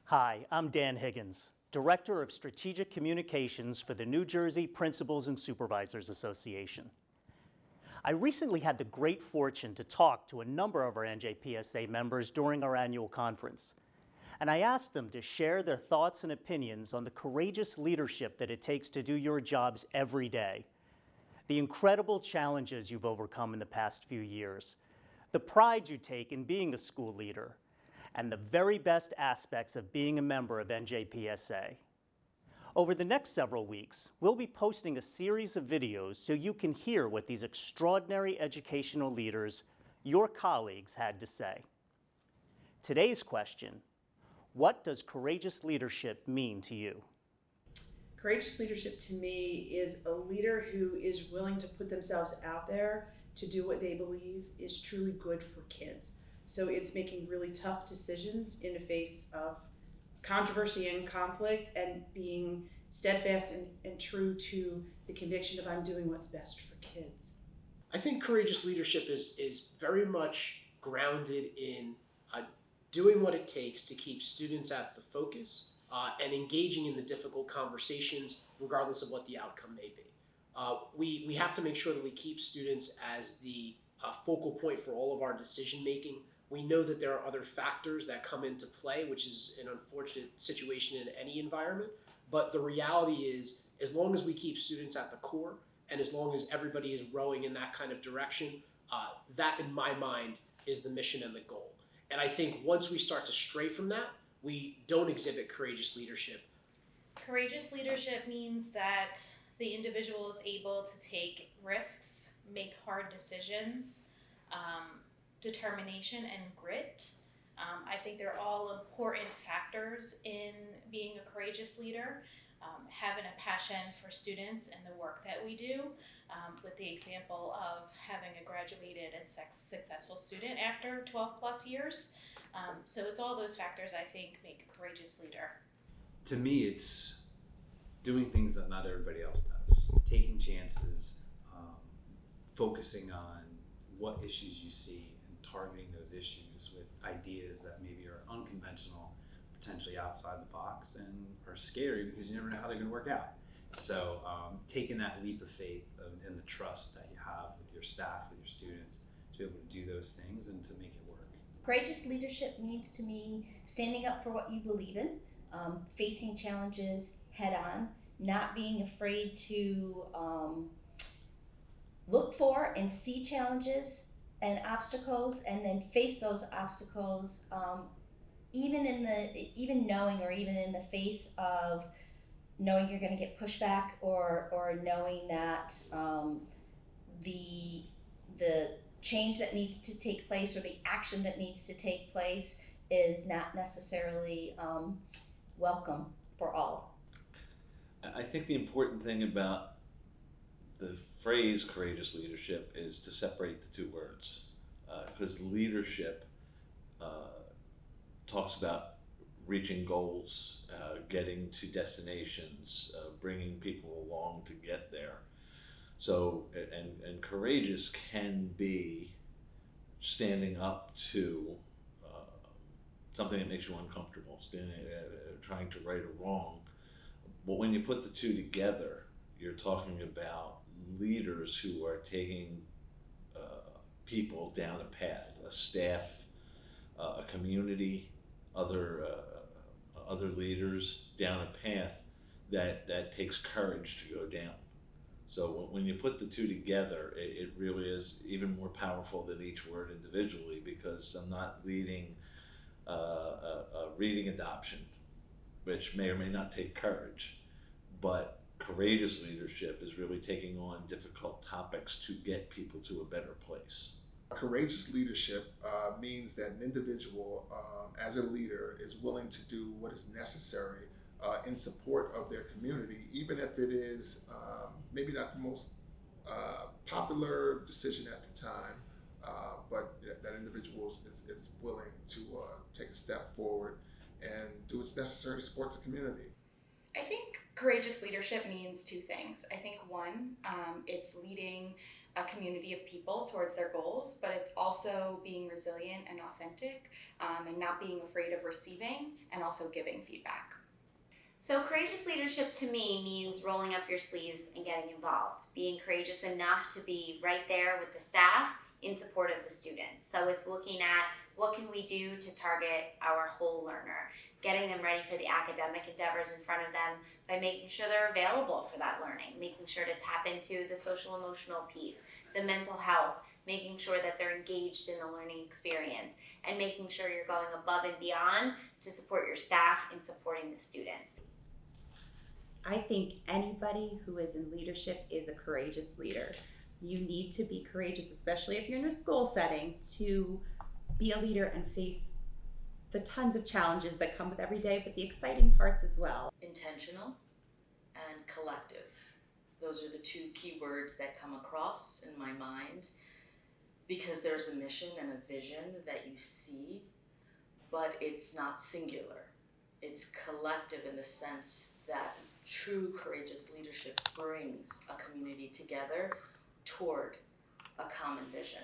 Hi, I'm Dan Higgins, Director of Strategic Communications for the New Jersey Principals and Supervisors Association. I recently had the great fortune to talk to a number of our NJPSA members during our annual conference, and I asked them to share their thoughts and opinions on the courageous leadership that it takes to do your jobs every day, the incredible challenges you've overcome in the past few years, the pride you take in being a school leader, and the very best aspects of being a member of NJPSA. Over the next several weeks, we'll be posting a series of videos so you can hear what these extraordinary educational leaders, your colleagues, had to say. Today's question: what does courageous leadership mean to you? Courageous leadership to me is a leader who is willing to put themselves out there to do what they believe is truly good for kids. So it's making really tough decisions in the face of controversy and conflict and being steadfast and true to the conviction of I'm doing what's best for kids. I think courageous leadership is very much grounded in doing what it takes to keep students at the focus and engaging in the difficult conversations regardless of what the outcome may be. We have to make sure that we keep students as the focal point for all of our decision making. We know that there are other factors that come into play, which is an unfortunate situation in any environment. But the reality is, as long as we keep students at the core, and as long as everybody is rowing in that kind of direction, that, in my mind, is the mission and the goal. And I think once we start to stray from that, we don't exhibit courageous leadership. Courageous leadership means that the individual is able to take risks, make hard decisions, determination and grit. I think they're all important factors in being a courageous leader. Having a passion for students and the work that we do, with the example of having a graduated and successful student after 12 plus years. So it's all those factors I think make a courageous leader. To me, it's doing things that not everybody else does, taking chances, focusing on what issues you see and targeting those issues with ideas that maybe are unconventional, potentially outside the box, and are scary because you never know how they're going to work out. So taking that leap of faith and the trust that you have with your staff, with your students, to be able to do those things and to make it work. Courageous leadership means to me standing up for what you believe in, facing challenges head on, not being afraid to look for and see challenges and obstacles, and then face those obstacles, even in the face of knowing you're going to get pushback, or knowing that the change that needs to take place, or the action that needs to take place, is not necessarily welcome for all. I think the important thing about the phrase courageous leadership is to separate the two words, because leadership talks about reaching goals, getting to destinations, bringing people along to get there. So, and courageous can be standing up to something that makes you uncomfortable, trying to right a wrong. But when you put the two together, you're talking about leaders who are taking people down a path, a staff, a community, other leaders down a path that takes courage to go down. So when you put the two together, it really is even more powerful than each word individually, because I'm not leading a reading adoption, which may or may not take courage, but courageous leadership is really taking on difficult topics to get people to a better place. Courageous leadership means that an individual, as a leader, is willing to do what is necessary in support of their community, even if it is maybe not the most popular decision at the time, but that individual is willing to take a step forward and do what's necessary to support the community. I think courageous leadership means two things. I think one, it's leading a community of people towards their goals, but it's also being resilient and authentic, and not being afraid of receiving and also giving feedback. So courageous leadership to me means rolling up your sleeves and getting involved, being courageous enough to be right there with the staff in support of the students. So it's looking at what can we do to target our whole learner, getting them ready for the academic endeavors in front of them by making sure they're available for that learning, making sure to tap into the social emotional piece, the mental health, making sure that they're engaged in the learning experience, and making sure you're going above and beyond to support your staff in supporting the students. I think anybody who is in leadership is a courageous leader. You need to be courageous, especially if you're in a school setting, to be a leader and face the tons of challenges that come with every day, but the exciting parts as well. Intentional and collective. Those are the two key words that come across in my mind, because there's a mission and a vision that you see, but it's not singular. It's collective in the sense that true courageous leadership brings a community together toward a common vision.